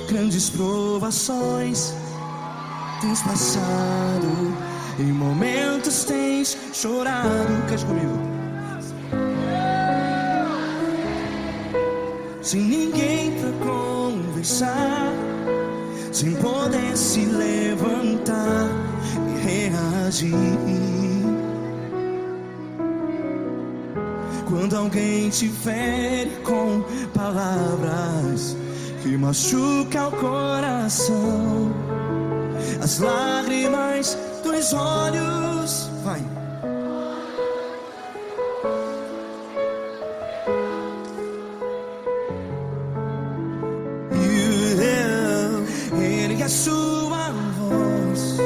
Grandes provações tens passado, em momentos tens chorado. Cante comigo. Sem ninguém pra conversar, sem poder se levantar e reagir. Quando alguém te fere com palavras que machuca o coração, as lágrimas dos olhos, vai. Ergue a sua voz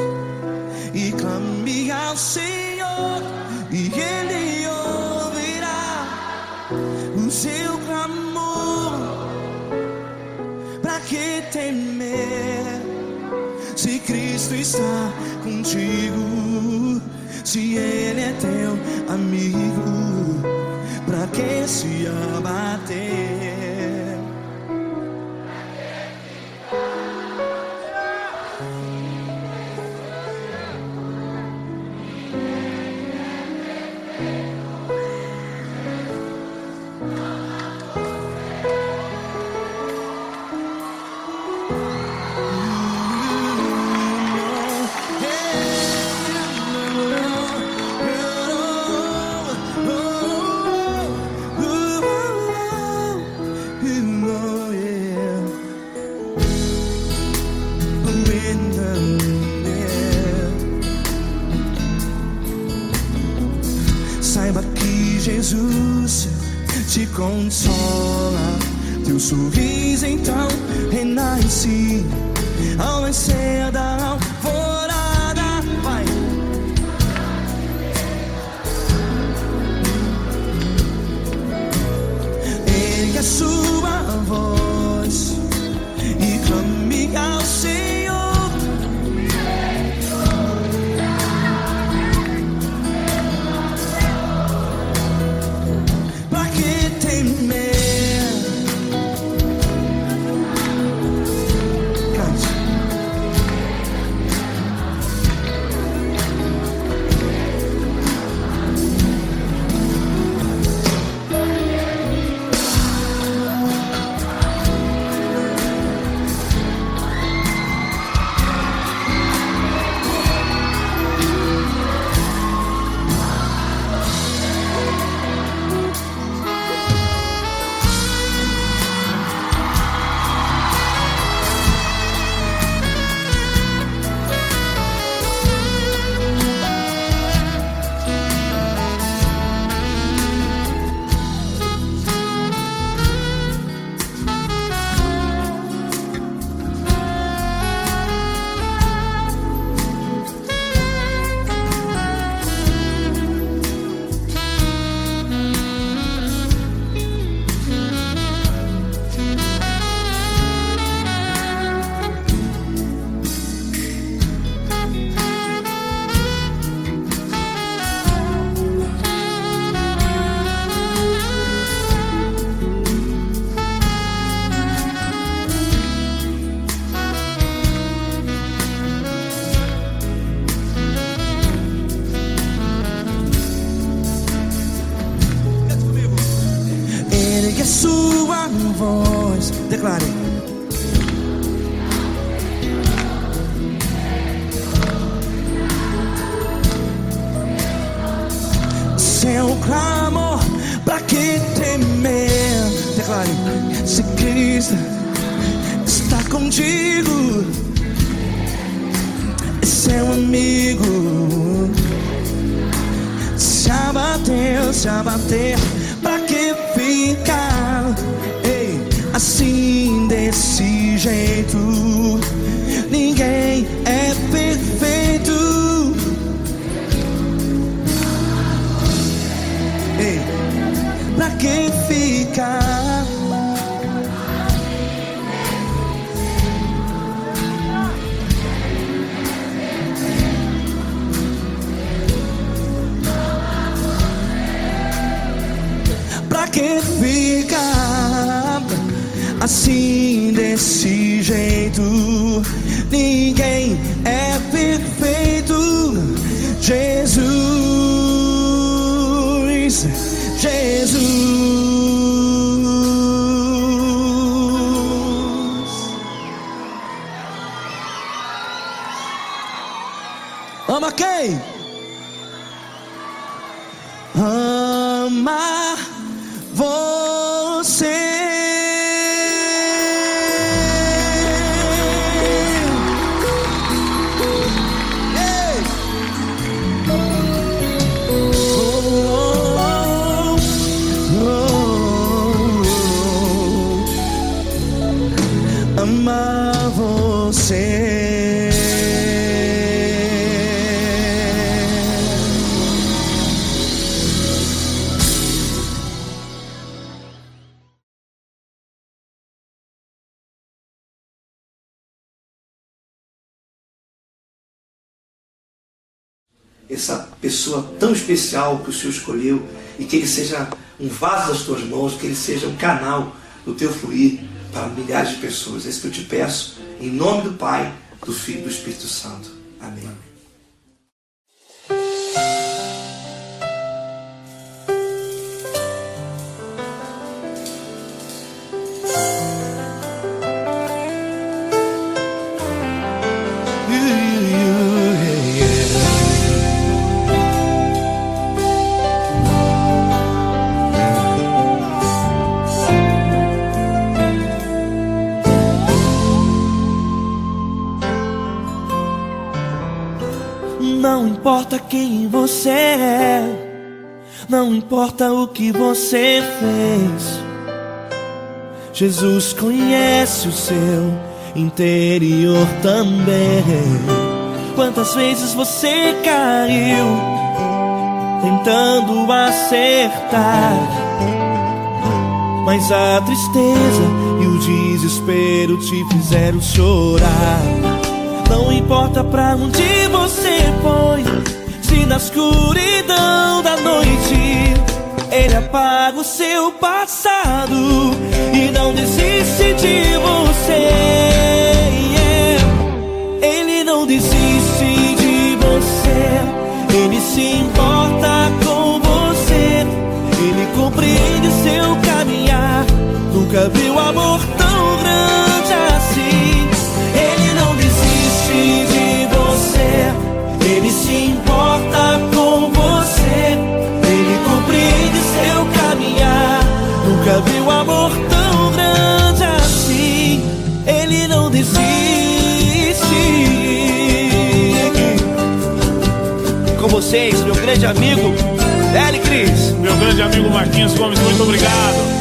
e clame ao Senhor, e Ele ouvirá o seu clamor. Pra que temer, se Cristo está contigo? Se Ele é teu amigo, pra que se abater? Saiba que Jesus te consola, teu sorriso então renasce ao nascer da alvorada. Vai. Ergue a sua voz e clame ao Senhor. A sua voz, declare. Seu clamor, pra que temer? Declare. Se Cristo está contigo, é seu amigo. Se abater, pra que ficar, ei, assim desse jeito? Ninguém é perfeito. Ei, pra que ficar? Pra pra que ficar assim desse jeito? Ninguém é perfeito. Jesus, Jesus. Ama quem? Ama você. Ei! Ama você. Essa pessoa tão especial que o Senhor escolheu, e que ele seja um vaso das tuas mãos, que ele seja um canal do teu fluir para milhares de pessoas. É isso que eu te peço, em nome do Pai, do Filho e do Espírito Santo. Amém. Não importa quem você é, não importa o que você fez, Jesus conhece o seu interior também. Quantas vezes você caiu tentando acertar, mas a tristeza e o desespero te fizeram chorar. Não importa pra onde você foi, se na escuridão da noite Ele apaga o seu passado e não desiste de você. Ele não desiste de você, Ele se importa com você, Ele compreende seu caminhar. Nunca viu amor tão grande assim. Ele não desiste de você, Ele se importa com você, Ele compreende seu caminhar. Nunca viu amor tão grande assim. Ele não desiste. Com vocês, meu grande amigo L. Cris. Meu grande amigo Marquinhos Gomes, muito obrigado.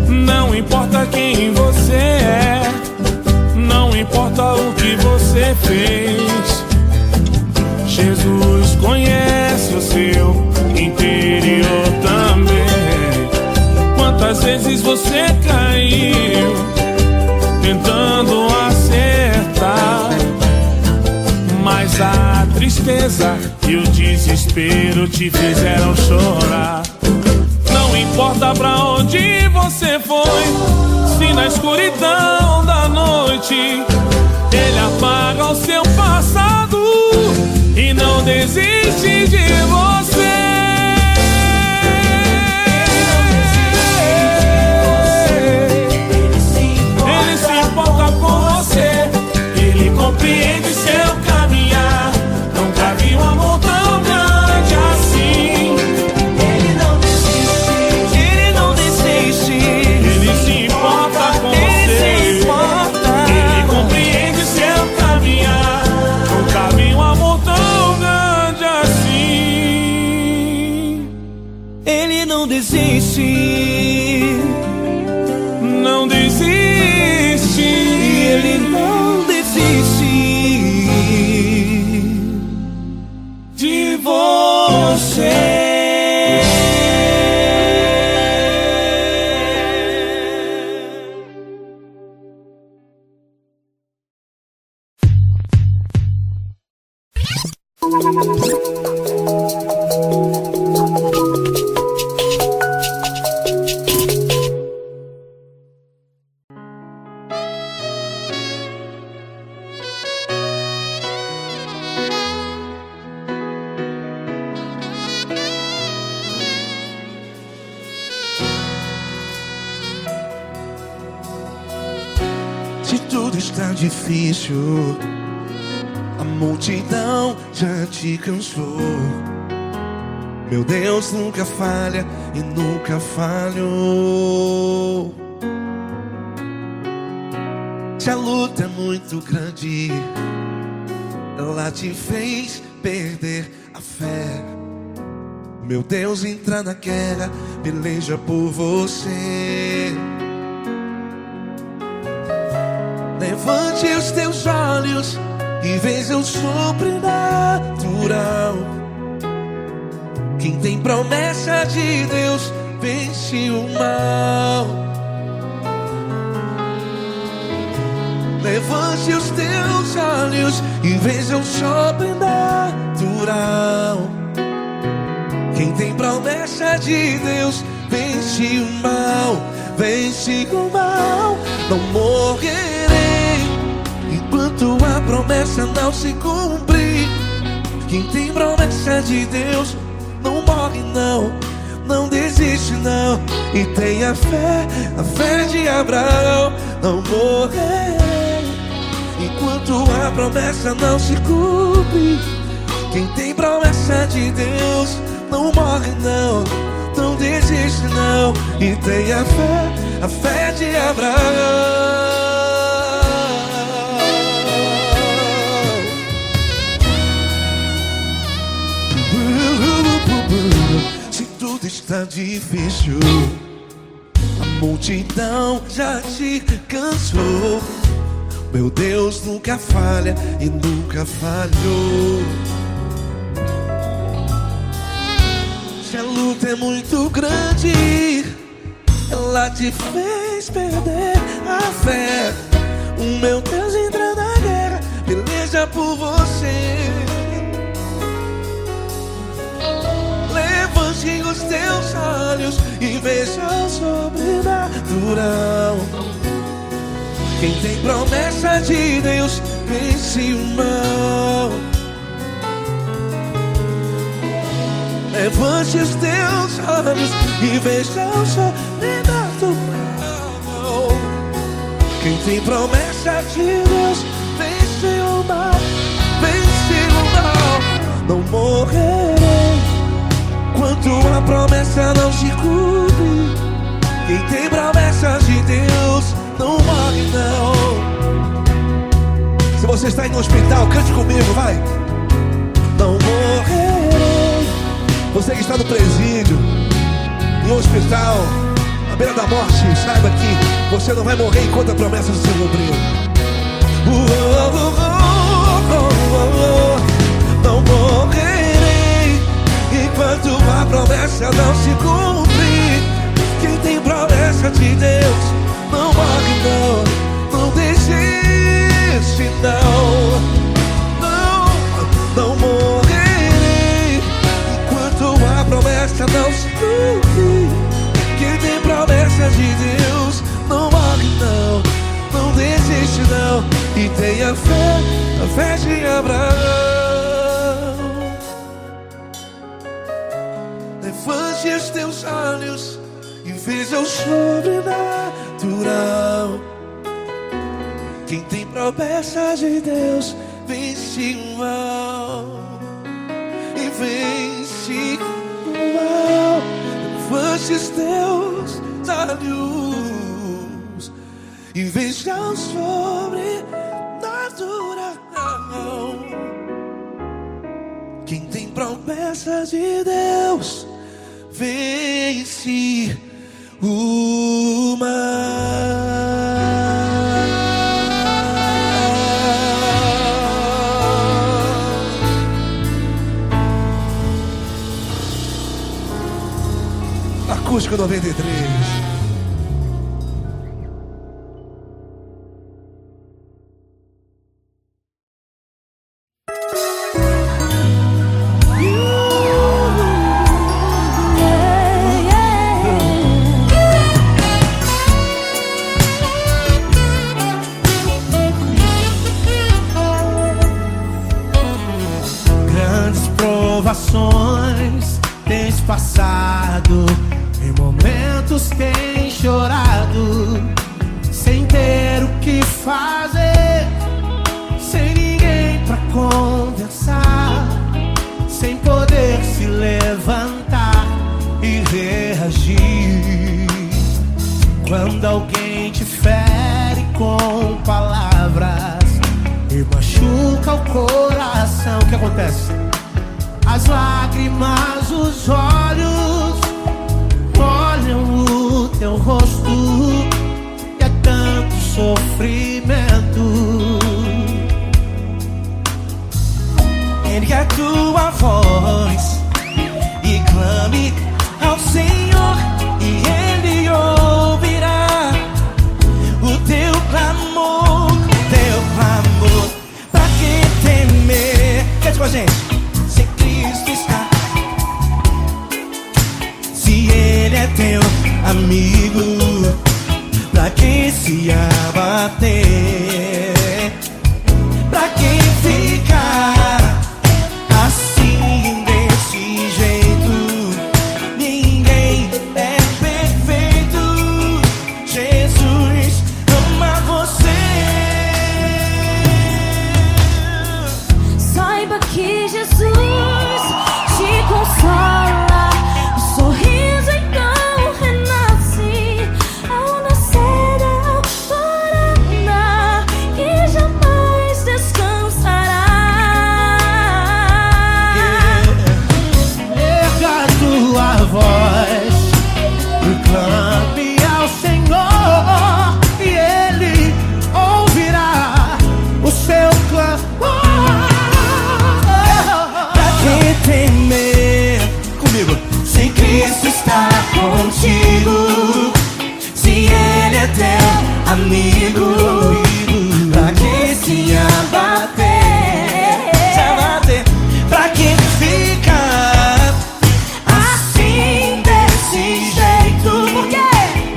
Não importa quem você é, não importa o que você fez, Jesus conhece o seu interior também. Quantas vezes você caiu tentando acertar, mas a tristeza e o desespero te fizeram chorar. Não importa pra onde você foi, se na escuridão da noite Ele apaga o seu passado e não desiste de você. Ele se importa com você, Ele compreende seu caminhar. Nunca vi um amor tão grande assim. Ele não desiste, Ele não desiste. Ele se importa com Ele você, se importa. Ele compreende seu caminhar. Nunca vi um amor tão grande assim. Ele não desiste. Não desiste. Ele não desiste De você. está difícil, a multidão já te cansou. Meu Deus nunca falha e nunca falhou. Se a luta é muito grande, ela te fez perder a fé. Meu Deus entra na guerra, peleja por você. Levante os teus olhos e veja o sobrenatural. Quem tem promessa de Deus vence o mal. Levante os teus olhos e veja o sobrenatural. Quem tem promessa de Deus vence o mal. Vence o mal. Não morrerei enquanto a promessa não se cumprir. Quem tem promessa de Deus não morre não, não desiste não. E tenha fé, a fé de Abraão. Não morrerei enquanto a promessa não se cumpre. Quem tem promessa de Deus não morre não, não desiste não. E tenha fé, a fé de Abraão. Se tudo está difícil, a multidão já te cansou. Meu Deus nunca falha e nunca falhou. Se a luta é muito grande, ela te fez perder a fé. O meu Deus entra na guerra, peleja por você. Levante os teus olhos e veja o sobrenatural. Quem tem promessa de Deus vence o mal. Levante os teus olhos e veja o sobrenatural. Quem tem promessa de Deus vence o mal. Vence o mal. Não morrerei enquanto a promessa não se cumpre. Quem tem promessa de Deus não morre não. Se você está em um hospital, cante comigo, vai. Não morrerei. Você que está no presídio, em um hospital, à beira da morte, saiba que você não vai morrer enquanto a promessa se cumprir. Não morrerei enquanto a promessa não se cumprir. Quem tem promessa de Deus não morre não, não desiste não. Não morrerei enquanto a promessa não se cumprir. Quem tem promessa de Deus não morre não, não desiste não. E tenha fé, a fé de Abraão. Levante os teus olhos e veja o sobrenatural. Quem tem promessa de Deus vence o mal. E vence o mal. Levante os teus olhos e veja o sobrenatural. Quem tem promessa de Deus vence o mal. Acústico 93. Provações tens passado, em momentos tens chorado. sem ter o que fazer, sem ninguém pra conversar, sem poder se levantar e reagir. Quando alguém te fere com palavras e machuca o coração, o que acontece? As lágrimas, os olhos olham o teu rosto e é tanto sofrimento. Ergue a tua voz e clame ao Senhor e Ele ouvirá o teu clamor, pra que temer? Cante com a gente. Se Cristo está, se Ele é teu amigo, pra que se abater? Pra que ficar assim desse jeito? Ninguém é perfeito. Jesus ama você. Saiba que Jesus te consola. O sorriso então renasce ao nascer da alvorada e jamais descansará. Erga a tua voz e clame ao Senhor e Ele ouvirá o seu clamor. Pra que temer? Comigo. Se Cristo está contigo, se Ele é teu amigo, pra que se abater? Pra que ficar assim desse jeito?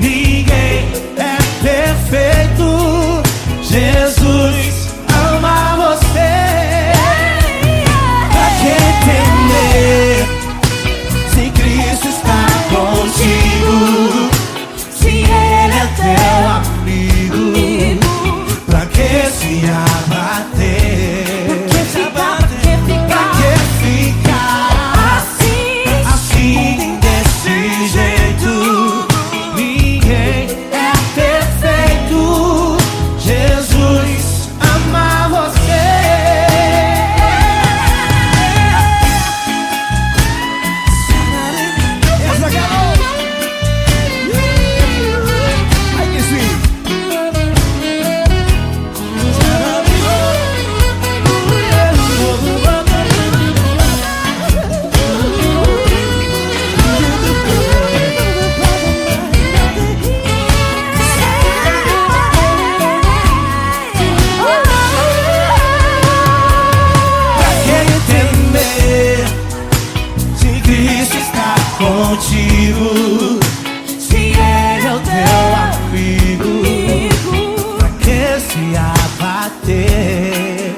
Ninguém é perfeito. Jesus ama você. Pra que temer? Se Cristo está contigo, se Ele é teu amigo, pra que se abater? Pra que ficar assim desse jeito? Ninguém é perfeito. Jesus ama você. Essa garota. Ai, que sim. Pra que temer? Se Cristo está contigo, se Ele é o teu amigo, pra que se abater?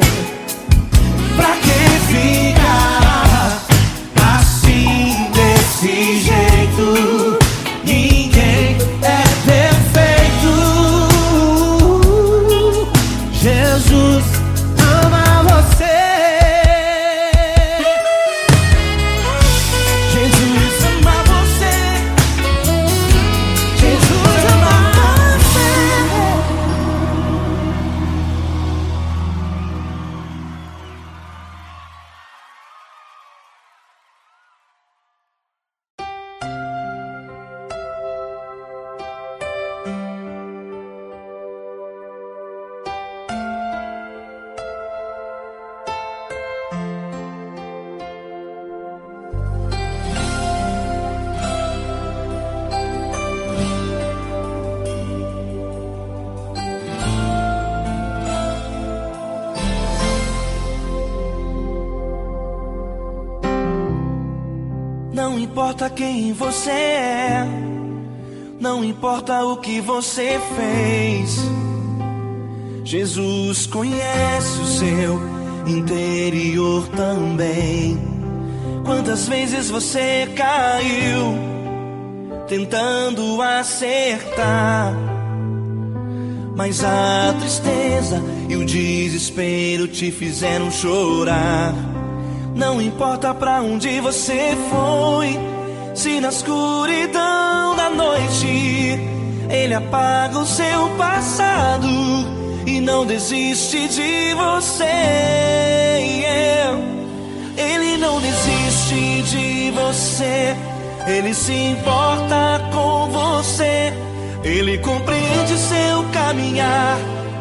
Pra que ficar assim desse jeito? Ninguém é perfeito. Jesus ama você. Jesus ama você. Jesus ama você. Não importa quem você é, não importa o que você fez, Jesus conhece o seu interior também. Quantas vezes você caiu tentando acertar, mas a tristeza e o desespero te fizeram chorar. Não importa pra onde você foi, se na escuridão da noite Ele apaga o seu passado e não desiste de você. Ele não desiste de você, Ele se importa com você. Ele compreende seu caminhar,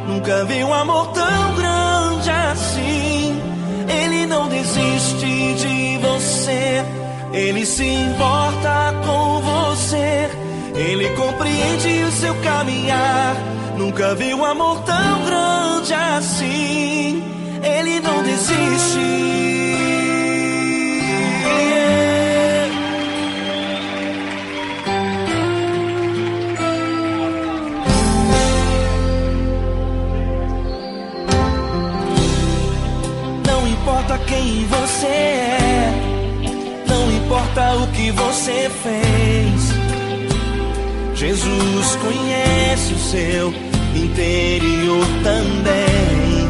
nunca vi um amor tão grande assim. Ele não desiste de você, Ele se importa com você. Ele compreende o seu caminhar, nunca vi um amor tão grande assim. Ele não desiste. Não importa quem você é, não importa o que você fez, Jesus conhece o seu interior também.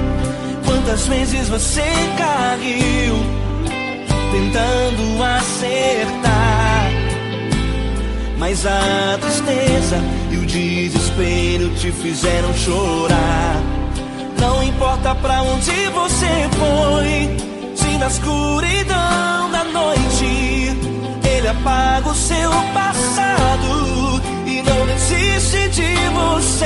Quantas vezes você caiu tentando acertar, mas a tristeza e o desespero te fizeram chorar. Não importa pra onde você foi, se na escuridão da noite Ele apaga o seu passado e não desiste de você.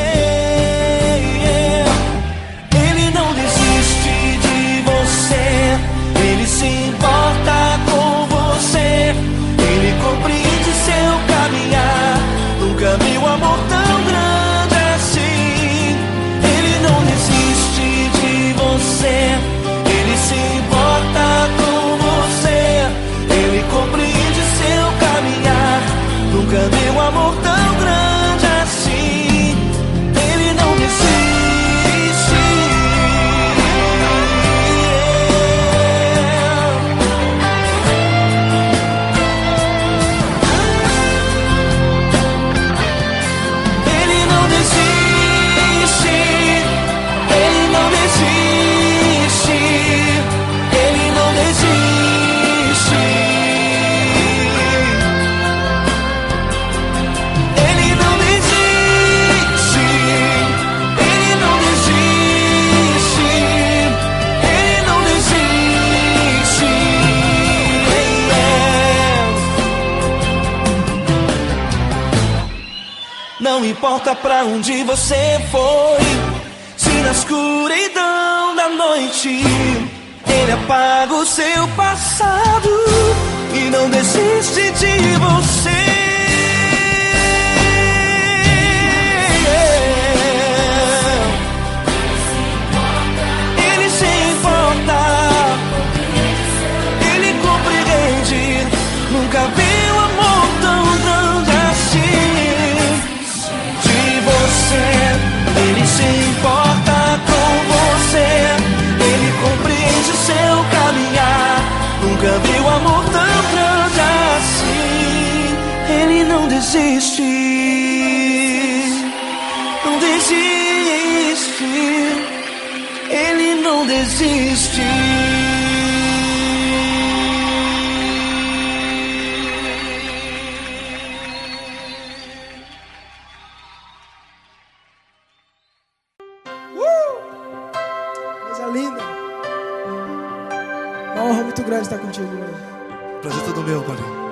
Ele não desiste de você, Ele se importa com você. Ele compreende seu caminhar, nunca vi um amor tão grande assim. Ele não desiste de você, Ele se importa com você. Ele compreende seu caminhar, nunca vi um amor tão grande assim. Ele não desiste. Ele não desiste. Ele não desiste. Ele não desiste. Ele não desiste. Ele não desiste. Ele não desiste. Não importa pra onde você foi, se na escuridão da noite Ele apaga o seu passado e não desiste de você. Ele se importa, Ele compreende, nunca vi um amor tão grande assim. De você, Ele se importa com você. Ele compreende seu caminhar, nunca vi um amor tão grande assim. Ele não desiste, não desiste. Ele não desiste. Coisa linda. Uma honra muito grande estar contigo hoje. Prazer todo meu, Paulinho.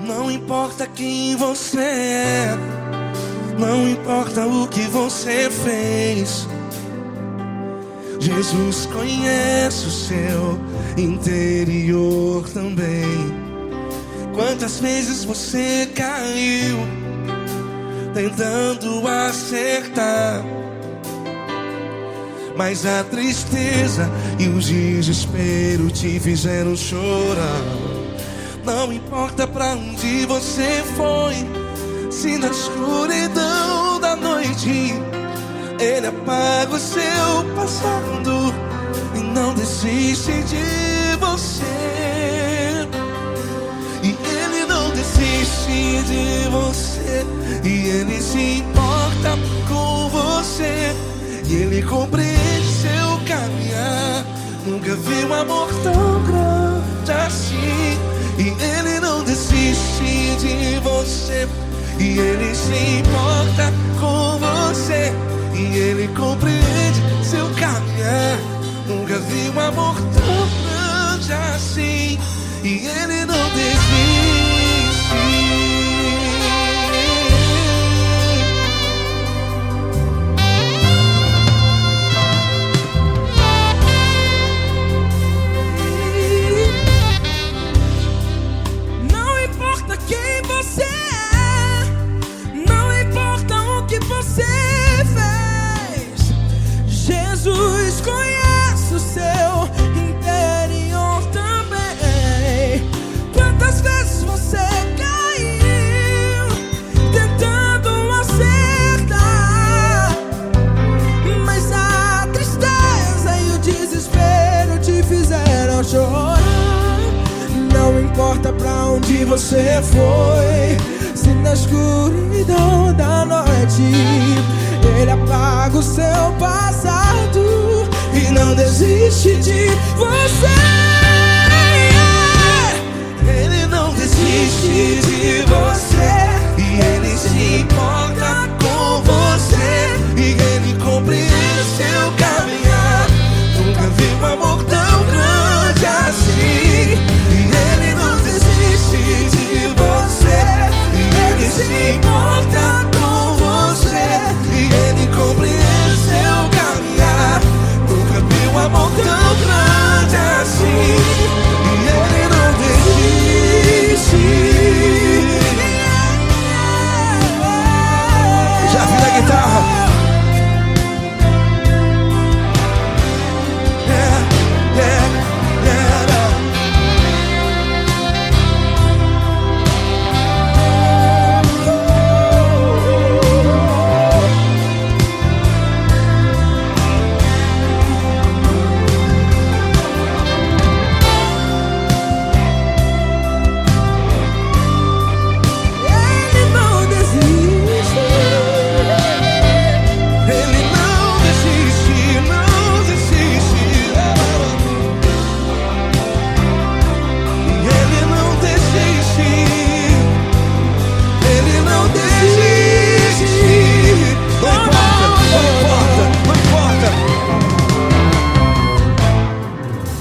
Não importa quem você é, não importa o que você fez, Jesus conhece o seu interior também. Quantas vezes você caiu tentando acertar, mas a tristeza e o desespero te fizeram chorar. Não importa pra onde você foi, se na escuridão da noite Ele apaga o seu passado e não desiste de você. E Ele não desiste de você, e Ele se importa com você, e Ele compreende seu caminhar. Nunca vi um amor tão grande assim. E Ele não desiste de você, e Ele se importa com você, e Ele compreende seu caminhar. Nunca vi um amor tão grande assim. E Ele não desiste. Não importa quem você é, não importa o que você fez, Jesus conhece o seu interior também. Quantas vezes você caiu tentando acertar, mas a tristeza e o desespero te fizeram chorar. Não importa pra onde você foi, se na escuridão da noite Ele apaga o seu passado e não desiste de você. Ele não desiste de você, e Ele se importa com você, e Ele compreende seu caminhar. Nunca vi um amor tão grande assim. E Ele não desiste de você, e Ele se importa com você, e Ele compreende seu caminhar. Nunca vi um amor tão grande assim. E Ele não desiste. Já vi a guitarra.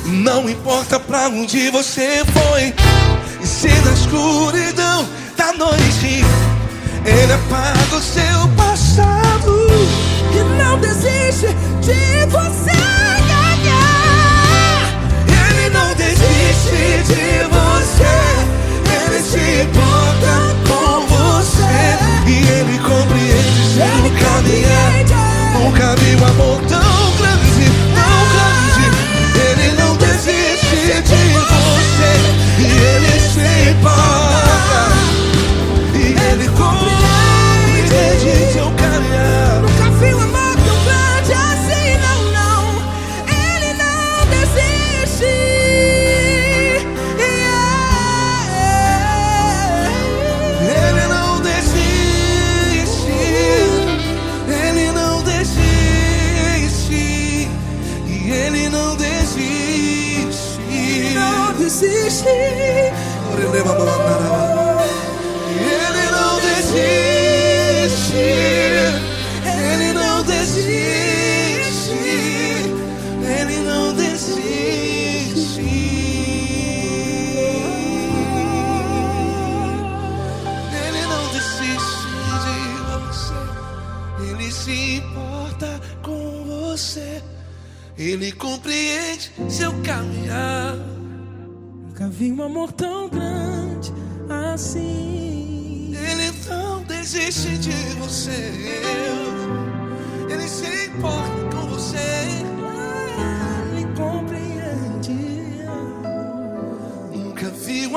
Não importa pra onde você foi, e se na escuridão da noite Ele apaga o seu passado E não desiste de você. Ele não desiste de você, Ele se importa com você, e Ele compreende seu caminhar. Nunca vi um amor tão grande, tão grande. Ele não desiste de você, e Ele se importa, e Ele compreende seu caminhar. Nunca vi um amor tão grande assim, não, não. Ele não desiste. Ele não desiste. Ele não desiste. E Ele não desiste. Não desiste. Ele não desiste. Ele não desiste. Ele não desiste. Ele não desiste de você. Ele se importa com você. Ele compreende seu caminhar. Nunca vi um amor tão grande assim. Ele não desiste de você. Ele se importa com você. Ele compreende. Nunca vi um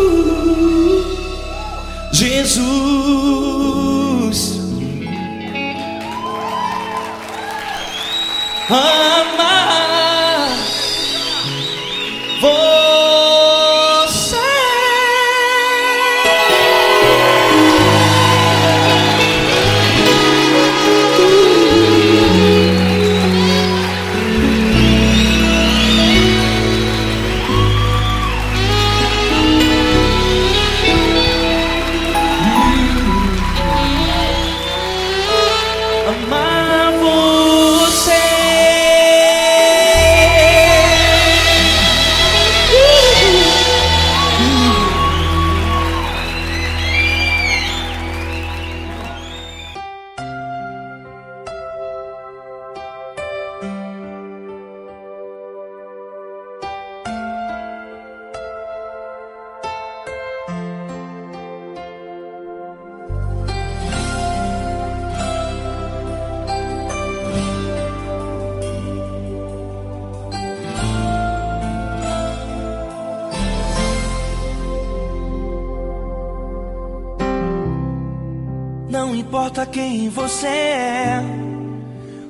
Não importa quem você é,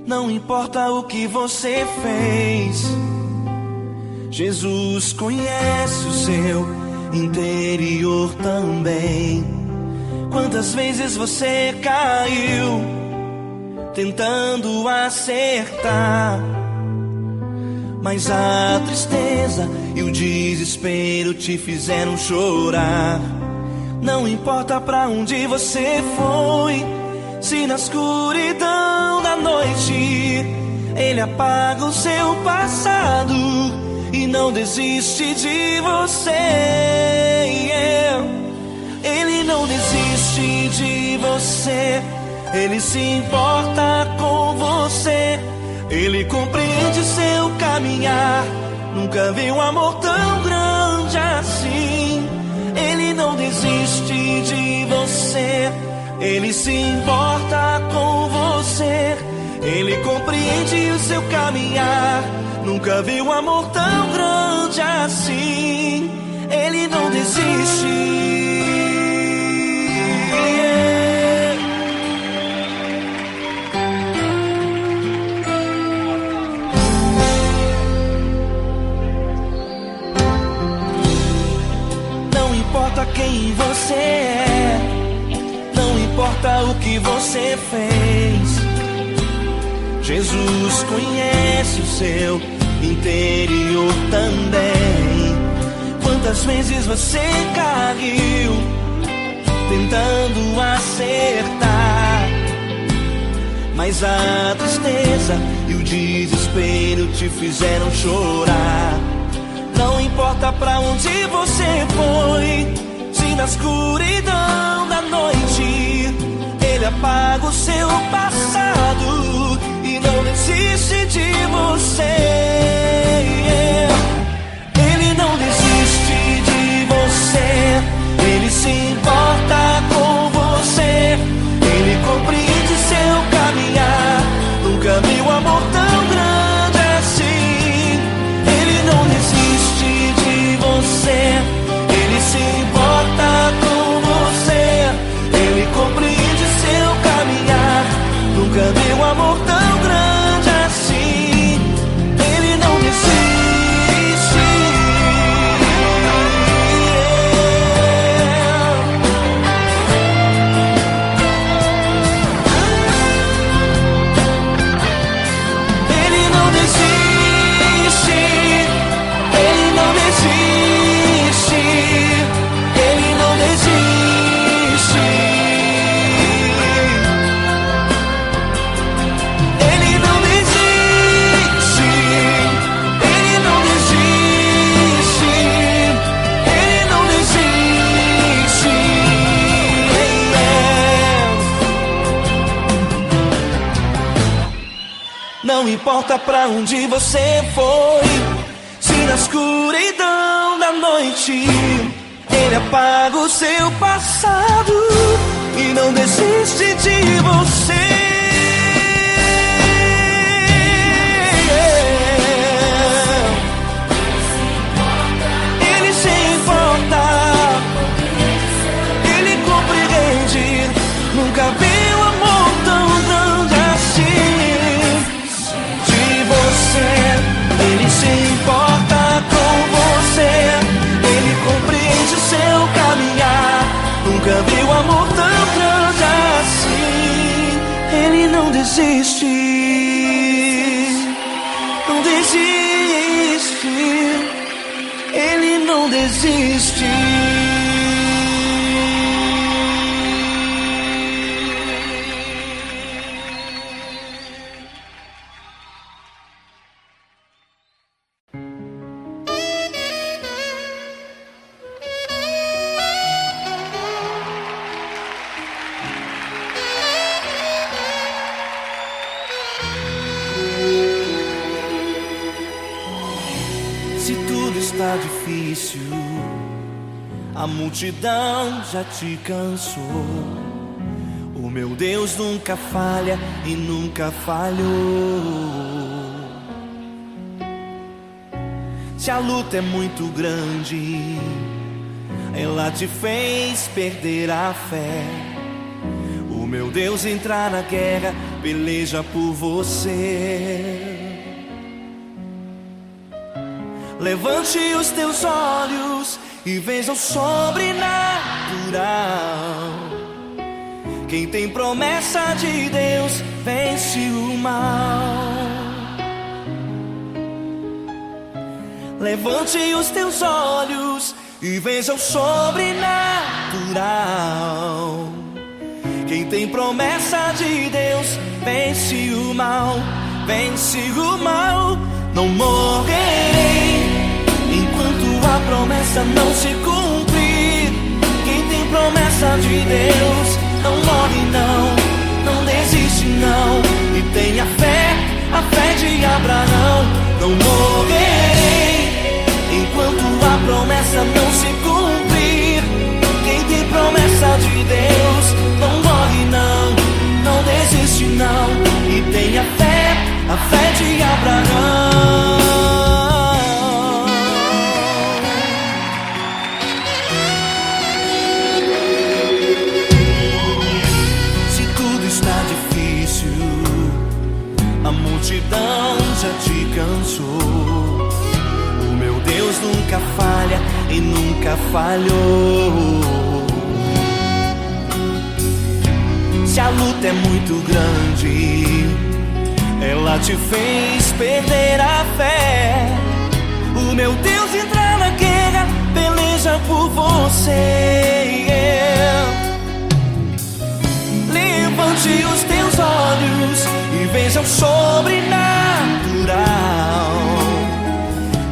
não importa o que você fez, Jesus conhece o seu interior também. Quantas vezes você caiu tentando acertar, mas a tristeza e o desespero te fizeram chorar. Não importa pra onde você foi, se na escuridão da noite Ele apaga o seu passado e não desiste de você. Ele não desiste de você, Ele se importa com você. Ele compreende seu caminhar, nunca vi um amor tão grande assim. Ele não desiste de você, Ele se importa com você. Ele compreende o seu caminhar, nunca vi um amor tão grande assim. Ele não desiste. Não importa quem você é, não importa o que você fez, Jesus conhece o seu interior também. Quantas vezes você caiu tentando acertar, mas a tristeza e o desespero te fizeram chorar. Não importa pra onde você foi, se na escuridão da noite Ele apaga o seu passado e não desiste de você. Ele não desiste de você, Ele se importa com você. Ele compreende seu caminhar, nunca vi um amor tão grande assim. Ele não desiste de você, Ele se importa com você. Ele compreende seu caminhar, nunca vi um amor tão grande assim. Ele não desiste. Ele não desiste. Ele não desiste. Ele não desiste. Ele não desiste. Ele não desiste. Ele não desiste. Não importa pra onde você foi, se na escuridão da noite Ele apaga o seu passado e não desiste de você. Ele se importa, Ele compreende, nunca vi um amor tão grande assim. De você, Ele se importa com você. Ele compreende seu caminhar, nunca vi um amor tão grande assim. Ele não desiste, não desiste. Ele não desiste. Se tudo está difícil, a multidão já te cansou. O meu Deus nunca falha e nunca falhou. Se a luta é muito grande, ela te fez perder a fé. O meu Deus entrar na guerra, peleja por você. Levante os teus olhos e veja o sobrenatural. Quem tem promessa de Deus vence o mal. Levante os teus olhos e veja o sobrenatural. Quem tem promessa de Deus vence o mal, vence o mal. Não morrerei enquanto a promessa não se cumprir. Quem tem promessa de Deus não morre não, não desiste não. E tenha fé, a fé de Abraão. Não morrerei enquanto a promessa não se cumprir. Quem tem promessa de Deus não morre não, não desiste não. E tenha fé, a fé de Abraão. Se tudo está difícil, a multidão já te cansou. O meu Deus nunca falha e nunca falhou. Se a luta é muito grande, ela te fez perder a fé. O meu Deus entra na guerra, peleja por você. Levante os teus olhos e veja o sobrenatural.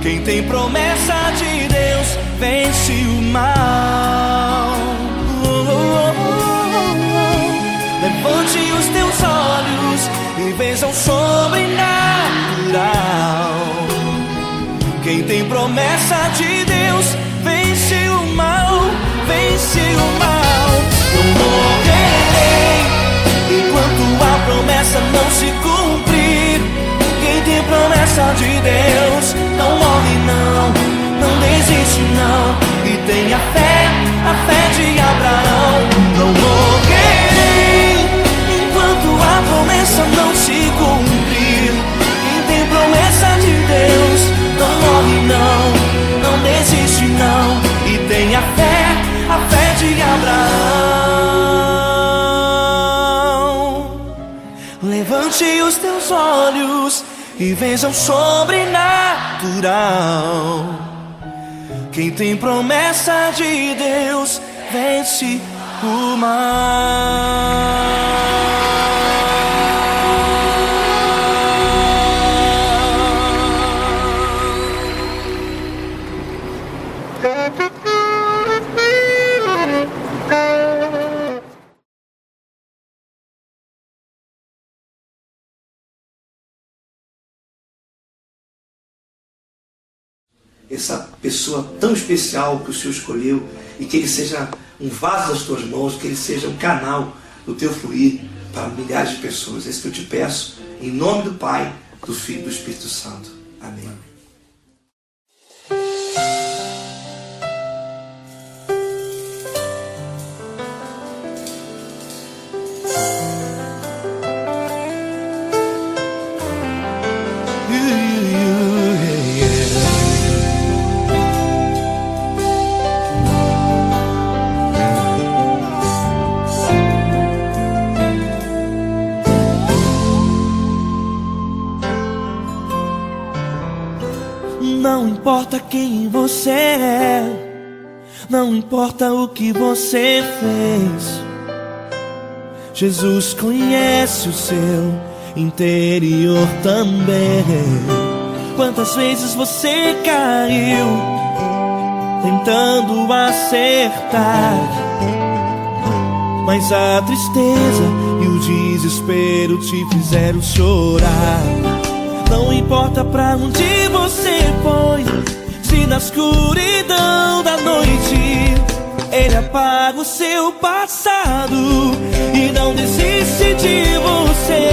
Quem tem promessa de Deus vence o mal. Levante os teus olhos e veja o sobrenatural. Quem tem promessa de Deus vence o mal, vence o mal. Não morrerei enquanto a promessa não se cumprir. Quem tem promessa de Deus não morre não, não desiste não. E tenha fé, a fé de Abraão. Não morrerei enquanto a promessa não se cumprir. Quem tem promessa de Deus não morre não, não desiste não. E tenha fé, a fé de Abraão. Levante os teus olhos e veja o sobrenatural. Quem tem promessa de Deus vence o mal. Essa pessoa tão especial que o Senhor escolheu, e que ele seja um vaso das tuas mãos, que ele seja um canal do teu fluir para milhares de pessoas. É isso que eu te peço, em nome do Pai, do Filho e do Espírito Santo. Amém. Não importa quem você é, não importa o que você fez, Jesus conhece o seu interior também. Quantas vezes você caiu tentando acertar, mas a tristeza e o desespero te fizeram chorar. Não importa pra onde você foi, se na escuridão da noite Ele apaga o seu passado e não desiste de você.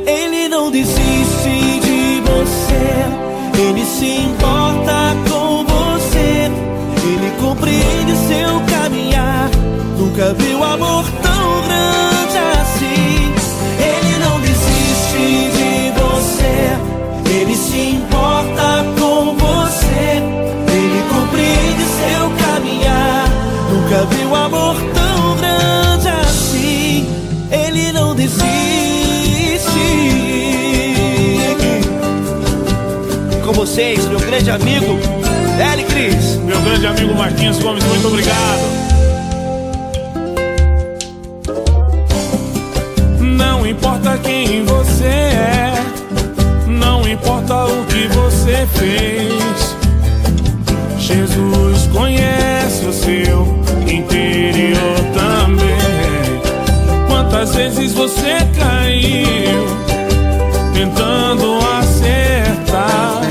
Ele não desiste de você, Ele se importa com você. Ele compreende seu caminhar, nunca viu amor Ele se importa com você, Ele compreende seu caminhar. Nunca vi um amor tão grande assim. Ele não desiste. Com vocês, meu grande amigo L. Cris. Meu grande amigo Marquinhos Gomes, muito obrigado. Não importa quem você é, não importa o que você fez, Jesus conhece o seu interior também. Quantas vezes você caiu tentando acertar,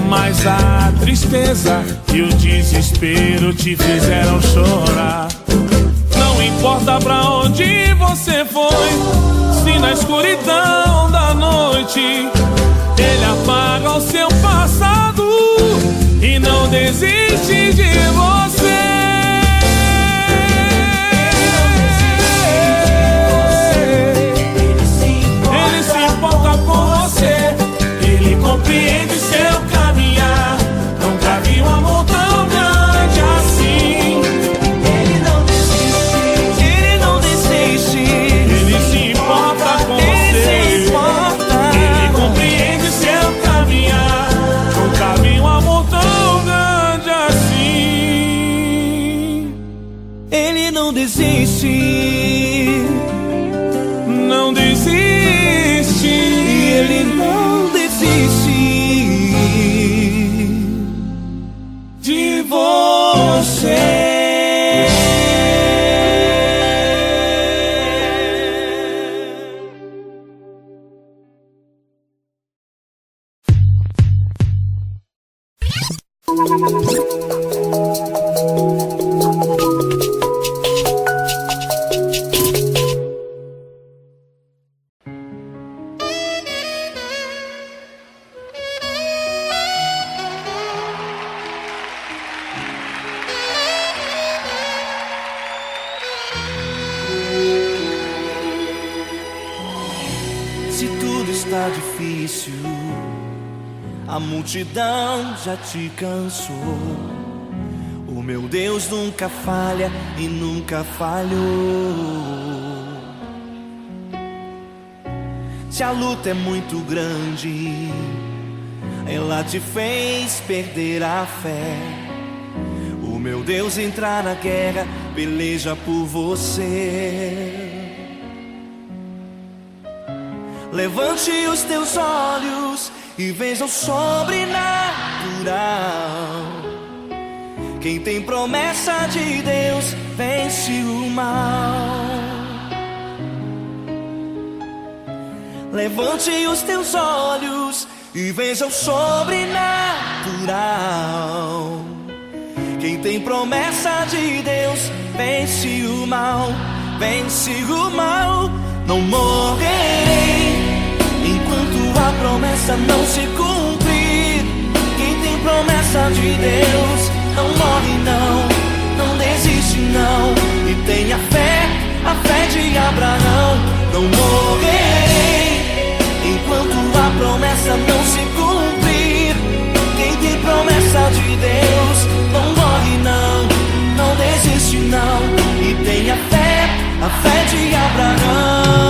mas a tristeza e o desespero te fizeram chorar. Não importa pra onde você foi, se na escuridão da noite Ele apaga o seu passado e não desiste de você. Ele se importa com você, Ele compreende seu caminhar. Nunca vi um amor tão grande assim. Ele não desiste, Ele não desiste. Ele se importa com você, Ele compreende seu caminhar. Nunca vi um amor tão grande assim. Ele não desiste. Não desiste. Ele não desiste de você. Se tudo está difícil, a multidão já te cansou. O meu Deus nunca falha e nunca falhou. Se a luta é muito grande, ela te fez perder a fé. O meu Deus entrar na guerra, peleja por você. Levante os teus olhos e veja o sobrenatural. Quem tem promessa de Deus vence o mal. Levante os teus olhos e veja o sobrenatural. Quem tem promessa de Deus vence o mal. Vence o mal. Não morrerei enquanto a promessa não se cumprir. Quem tem promessa de Deus não morre não, não desiste não. E tenha fé, a fé de Abraão. Não morrerei enquanto a promessa não se cumprir. Quem tem promessa de Deus não morre não, não desiste não. E tenha fé, a fé de Abraão.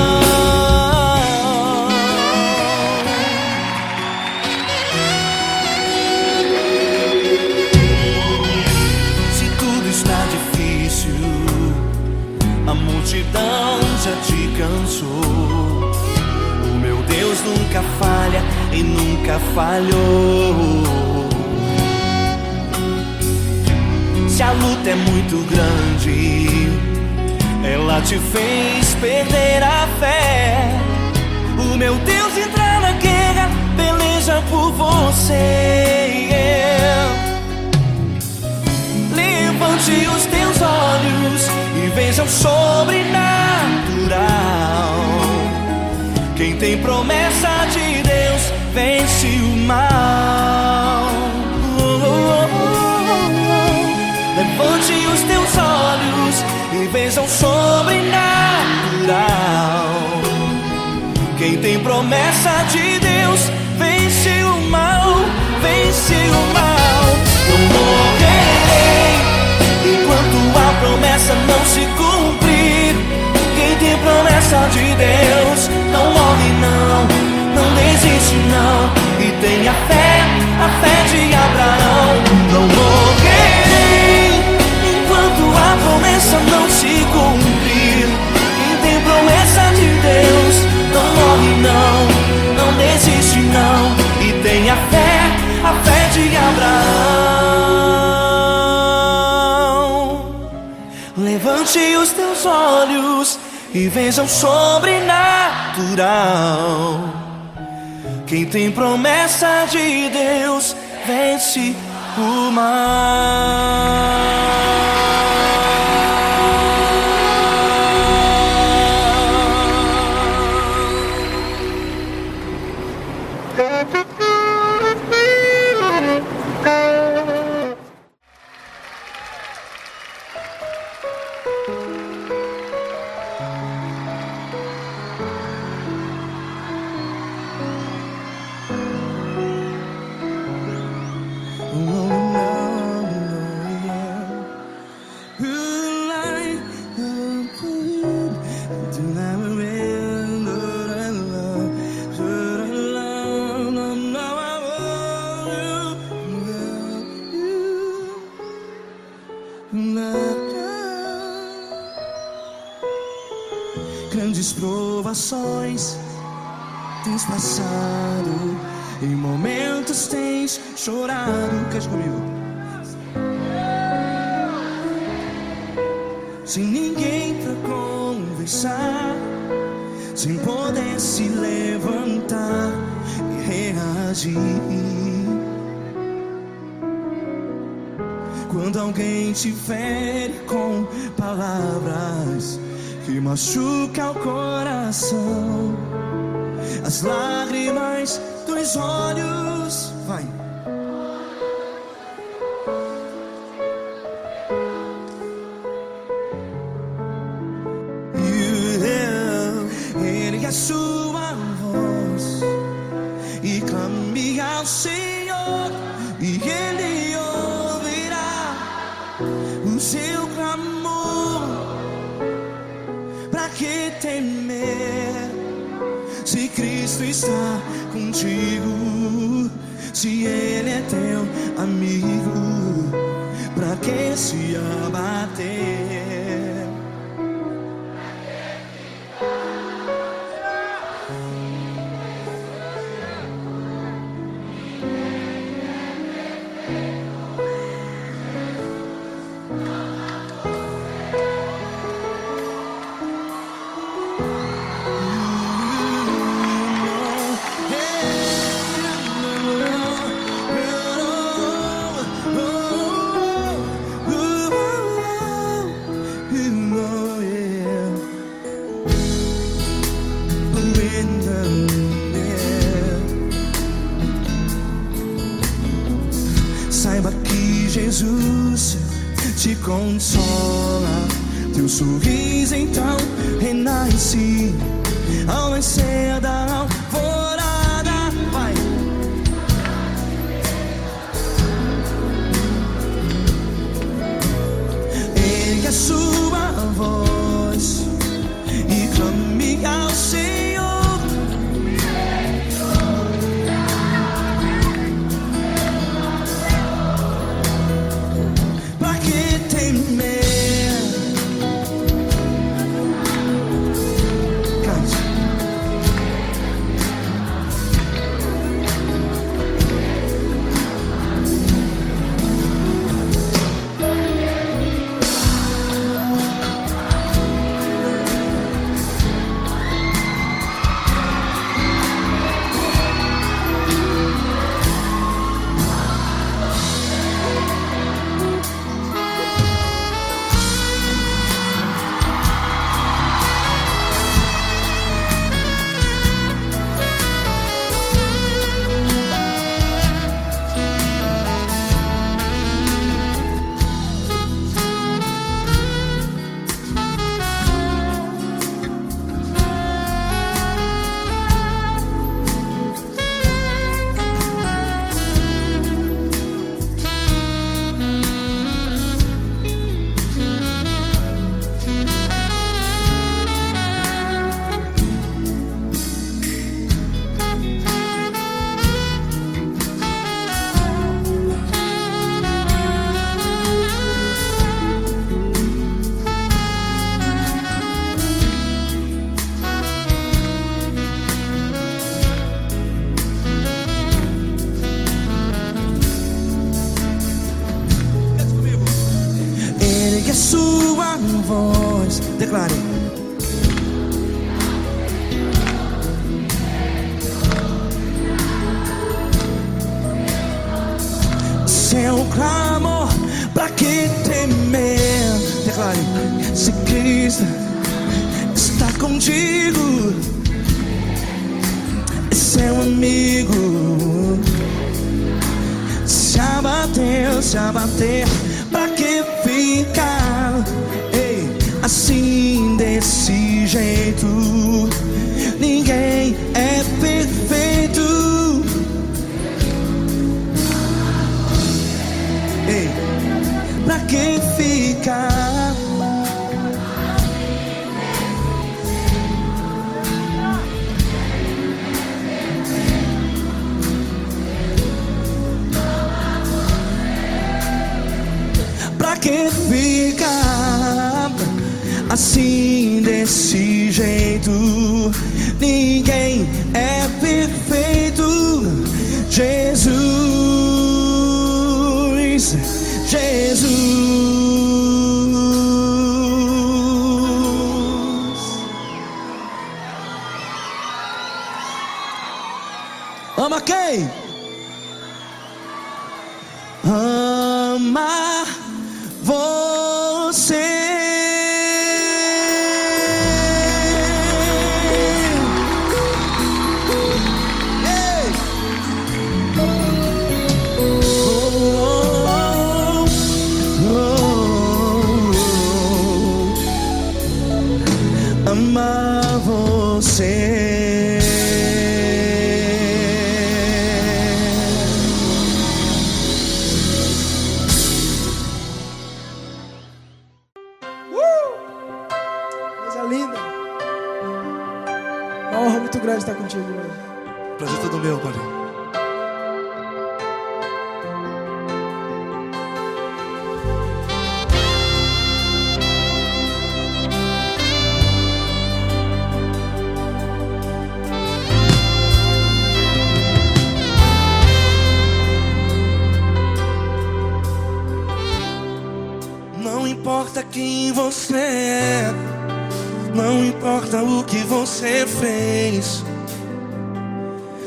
A multidão já te cansou. O meu Deus nunca falha e nunca falhou. Se a luta é muito grande, ela te fez perder a fé. O meu Deus entrar na guerra, peleja por você. Levante os teus olhos e veja o sobrenatural. Quem tem promessa de Deus vence o mal. Levante os teus olhos e veja o sobrenatural. Quem tem promessa de Deus tem a fé de Abraão. Levante os teus olhos e veja o sobrenatural. Quem tem promessa de Deus vence o mal. Grandes provações tens passado, em momentos tens chorado. Cante comigo. Sem ninguém pra conversar, sem poder se levantar e reagir. Quando alguém te fere com palavras que machuca o coração, as lágrimas dos olhos, vai. Ergue a sua voz e clame ao Senhor, e Ele ouvirá o seu clamor. Pra que temer, se Cristo está contigo? Se Ele é teu amigo, pra que se abater? Saiba que Jesus te consola, teu sorriso então renasce ao nascer da alvorada. Vai. Ergue a sua voz e clame ao Senhor. sua voz. Declare. Seu clamor, pra que temer? Declare. Se Cristo está contigo, é seu amigo. Se abater, pra que ficar? Ei, assim desse jeito, ninguém é perfeito. Ei, pra que ficar? Pra que ficar assim desse jeito? Ninguém é perfeito. Jesus, ama quem? Ama você. Ei. Ama você. Coisa linda. Uma honra muito grande estar contigo hoje. Prazer todo meu, Paulinho. Não importa quem você é, não importa o que você fez,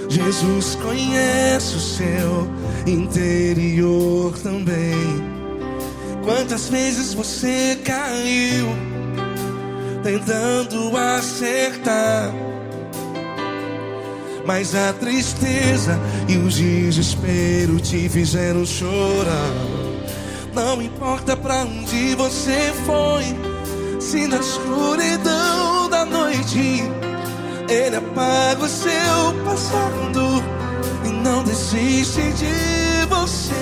Jesus conhece o seu interior também. Quantas vezes você caiu tentando acertar, mas a tristeza e o desespero te fizeram chorar. Não importa pra onde você foi, se na escuridão da noite Ele apaga o seu passado e não desiste de você.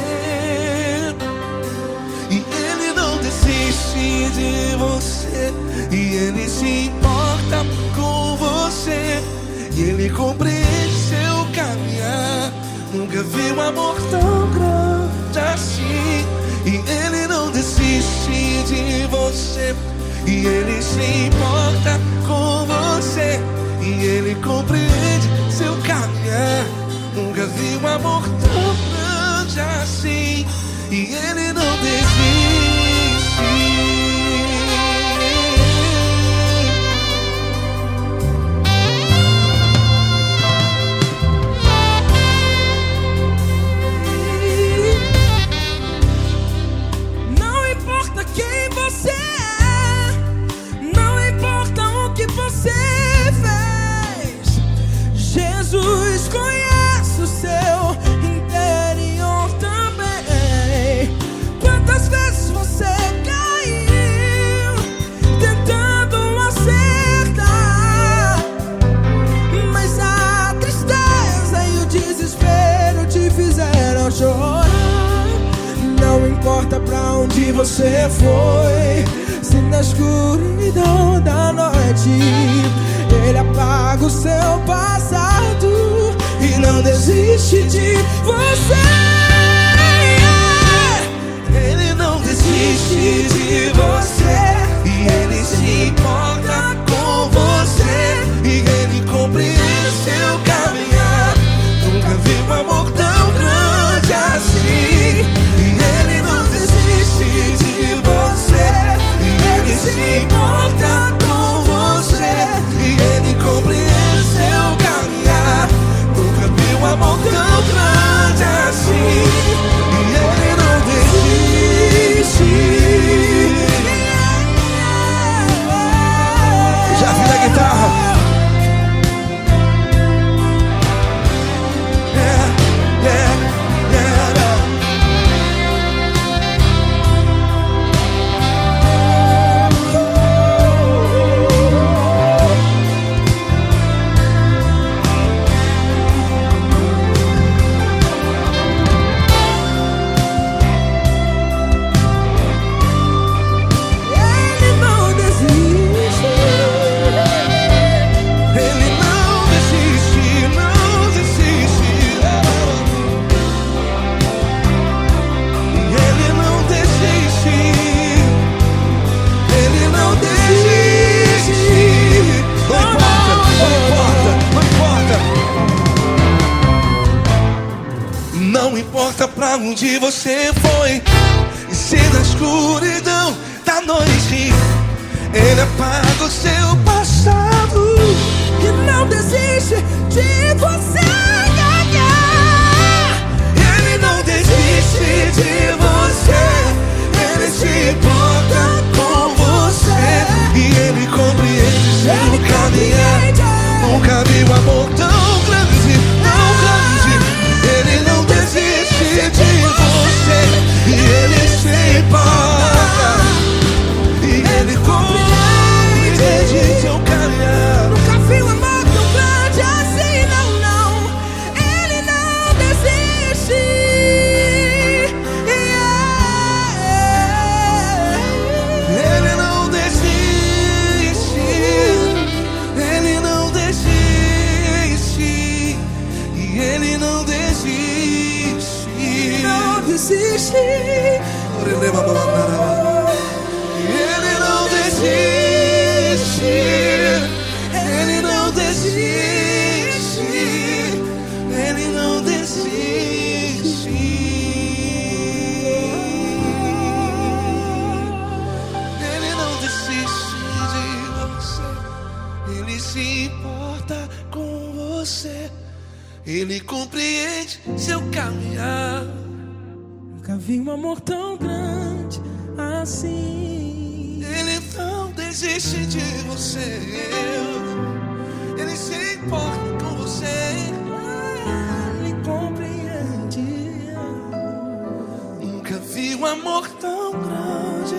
E Ele não desiste de você, e Ele se importa com você, e Ele compreende seu caminhar. Nunca vi um amor tão grande assim. E Ele não desiste de você, e Ele se importa com você, e Ele compreende seu caminhar. Nunca vi um amor tão grande assim. E Ele não desiste. Jesus conhece o seu interior também. Quantas vezes você caiu tentando acertar, mas a tristeza e o desespero te fizeram chorar. Não importa pra onde você foi, se na escuridão da noite Ele apaga o seu passado e não desiste de você. Ele não desiste de você, e Ele se importa com você, e Ele compreende seu caminhar. Nunca vi um amor tão grande assim. E Ele não desiste de você, Não importa pra onde você foi, e se na escuridão da noite Ele apaga o seu passado e não desiste de você. Ele não desiste de você. Ele se importa com você e Ele compreende seu caminhar. Nunca vi um amor tão grande, tão grande. Ele não desiste de você e Ele se importa e Ele compreende seu caminhar. Nunca vi um amor tão grande assim, não, não. Ele não desiste. Ele não desiste. Ele não desiste. E Ele não desiste. Não desiste. Ele não desiste. Ele não desiste. Ele não desiste. Ele não desiste de você. Ele se importa com você. Ele compreende seu caminhar. Nunca vi um amor tão grande assim. Ele não desiste de você. Ele se importa com você. Ele compreende. Nunca vi um amor tão grande,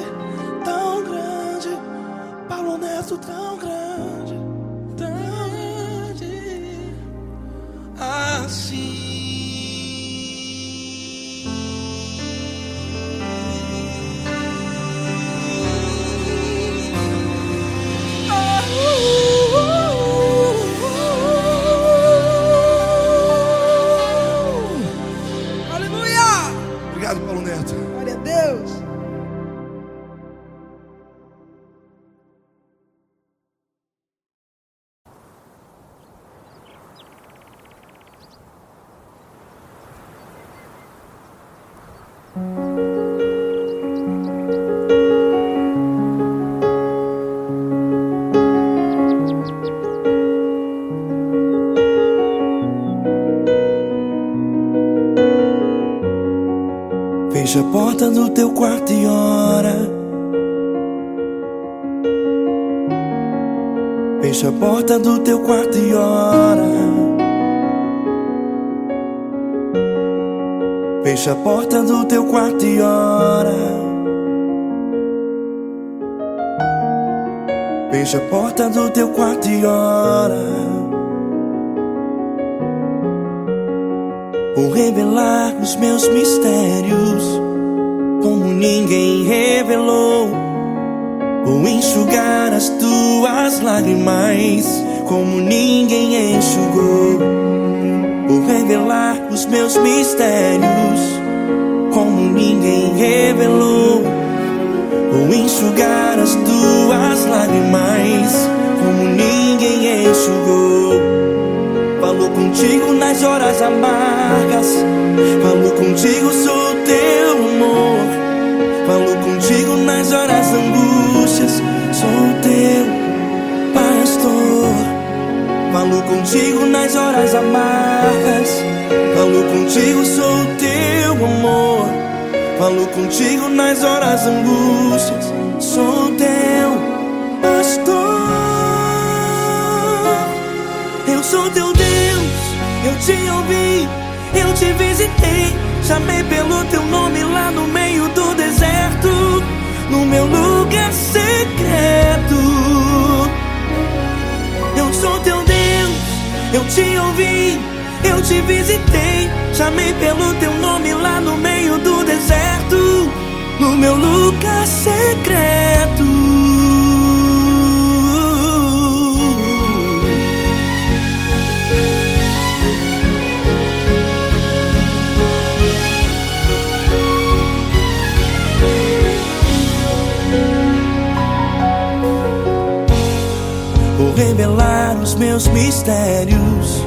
tão grande. Paulo Neto tão grande, tão grande assim. Obrigado, Paulo Neto. Glória a Deus. Fecha a porta do teu quarto e ora. Fecha a porta do teu quarto e ora. Fecha a porta do teu quarto e ora. Fecha a porta do teu quarto e ora. Vou revelar os meus mistérios como ninguém revelou. Vou enxugar as tuas lágrimas como ninguém enxugou. Vou revelar os meus mistérios como ninguém revelou. Vou enxugar as tuas lágrimas como ninguém enxugou. Falou contigo nas horas amargas. Falou contigo, sou teu amor. Falou contigo nas horas angústias. Sou teu pastor. Falou contigo nas horas amargas. Falou contigo, sou teu amor. Falou contigo nas horas angústias. Sou teu pastor. Eu sou teu Deus, eu te ouvi, eu te visitei. Chamei pelo teu nome lá no meio do deserto, no meu lugar secreto. Eu sou teu Deus, eu te ouvi, eu te visitei. Chamei pelo teu nome lá no meio do deserto, no meu lugar secreto. Vou revelar os meus mistérios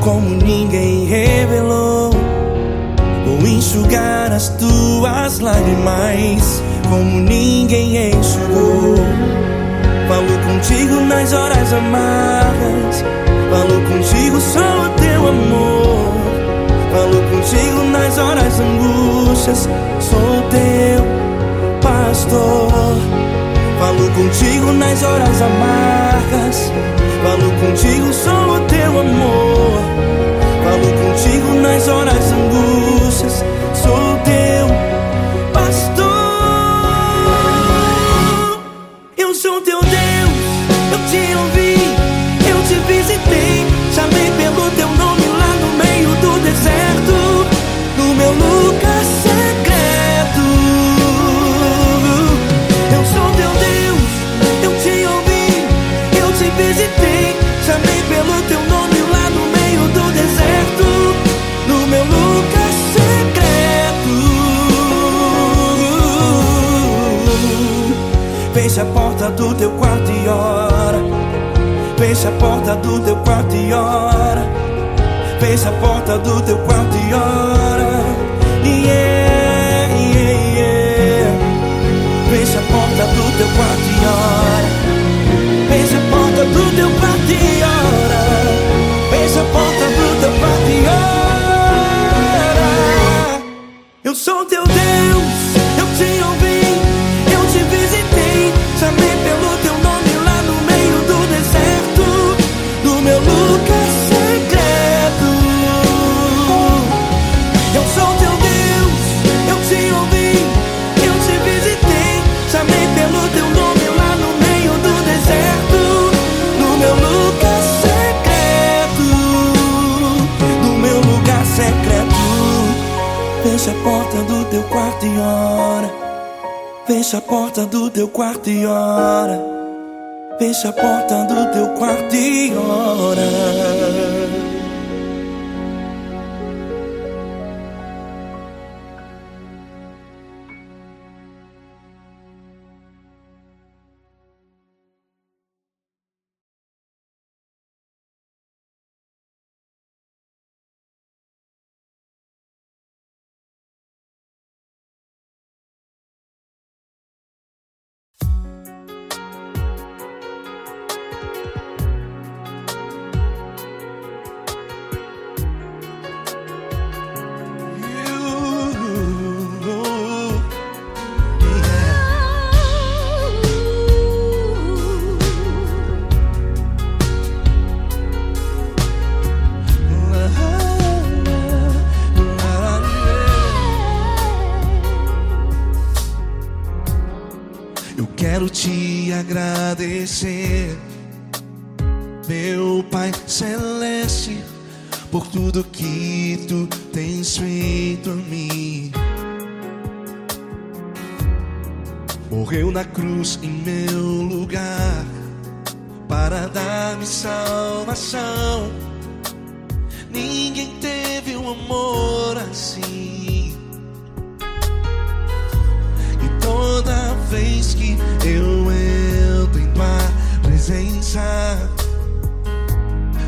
como ninguém revelou. enxugar as tuas lágrimas como ninguém enxugou. Falo contigo nas horas amargas, falo contigo só o teu amor. Falo contigo nas horas angústias, sou teu pastor. Falo contigo nas horas amargas, falo contigo só o teu amor. Falo contigo nas horas angústias, sou teu pastor. Eu sou teu Deus, eu te ouvi, eu te visitei, chamei pelo teu nome lá no meio do deserto, no meu lugar secreto. Eu sou teu Deus, eu te ouvi, eu te visitei, chamei pelo teu nome lá no meio do deserto, no meu lugar secreto. Fecha a porta do teu quarto e ora. Fecha a porta do teu quarto e ora. Fecha a porta do teu quarto e ora. Yeah, yeah, yeah. Fecha a porta do teu quarto e ora. Fecha a porta do teu quarto e ora. Fecha a porta do teu quarto e ora. Eu sou teu Deus, eu te ouvi, eu te visitei, chamei pelo teu nome lá no meio do deserto, no meu lugar secreto. Eu sou teu Deus, eu te ouvi, eu te visitei, chamei pelo teu nome lá no meio do deserto, no meu lugar secreto, no meu lugar secreto. Fecha a porta do teu quarto e ora. Fecha a porta do teu quarto e ora. Fecha a porta do teu quarto e ora. Quero te agradecer, meu Pai Celeste, por tudo que tu tens feito a mim. Morreu na cruz em meu lugar para dar-me salvação. Ninguém teve um amor assim. E toda vez que eu entro em tua presença,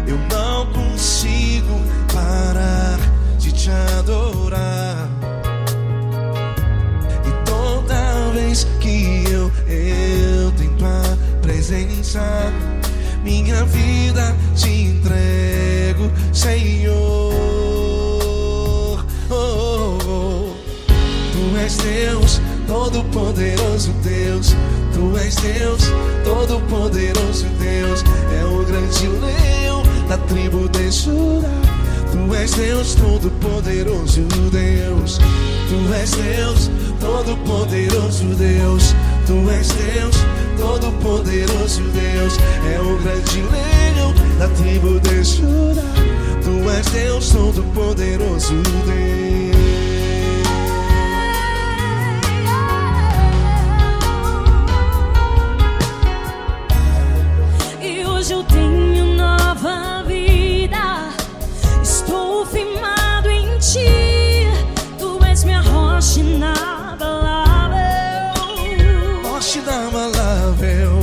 eu não consigo parar de te adorar. E toda vez que eu entro em tua presença, minha vida te entrego, Senhor. Tu és Deus, Todo-Poderoso Deus. Tu és Deus, Todo-Poderoso Deus. É o grande leão da tribo de Judá. Tu és Deus, Todo-Poderoso Deus. Tu és Deus, Todo-Poderoso Deus. Tu és Deus, Todo-Poderoso Deus. É o grande leão da tribo de Judá. Tu és Deus, Todo-Poderoso Deus. E hoje eu tenho nova vida. Estou firmado em ti. Tu és minha rocha inabalável. Rocha inabalável.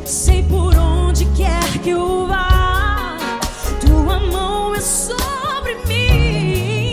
Sei por onde quer que eu vá, tua mão é sobre mim.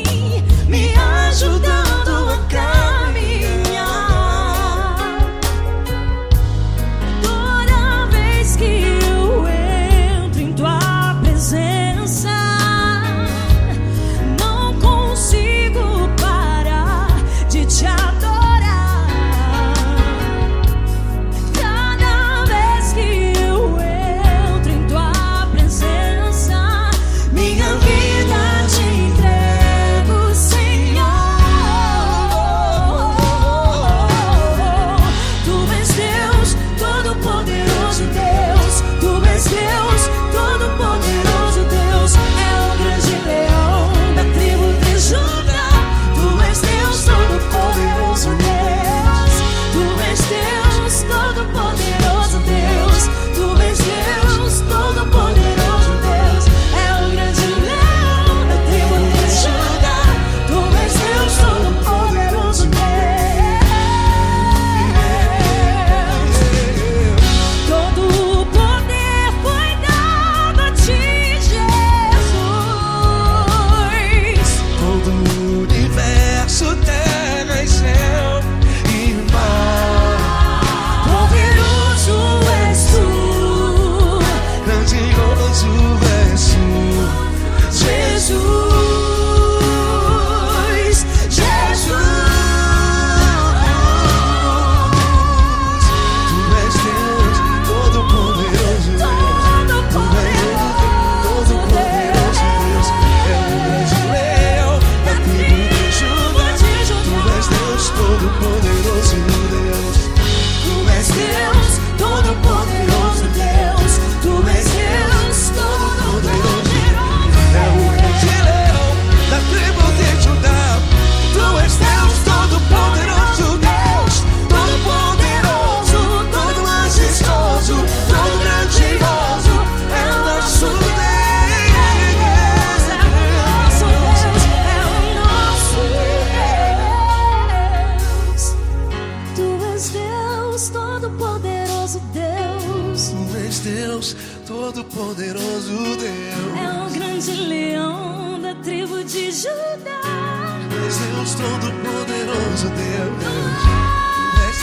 és Deus Todo-Poderoso, Deus. Tu és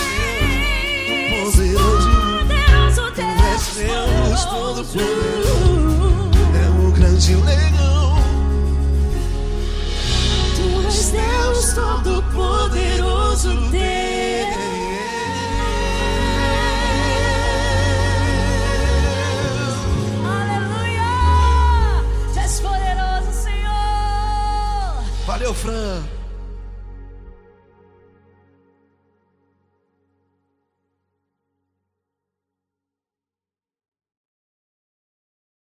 Deus Todo-Poderoso. Tu és Deus Todo-Poderoso. É o grande leão. Tu és Deus Todo-Poderoso, Deus. Aleluia! Tu és poderoso, Senhor. Valeu, Fran.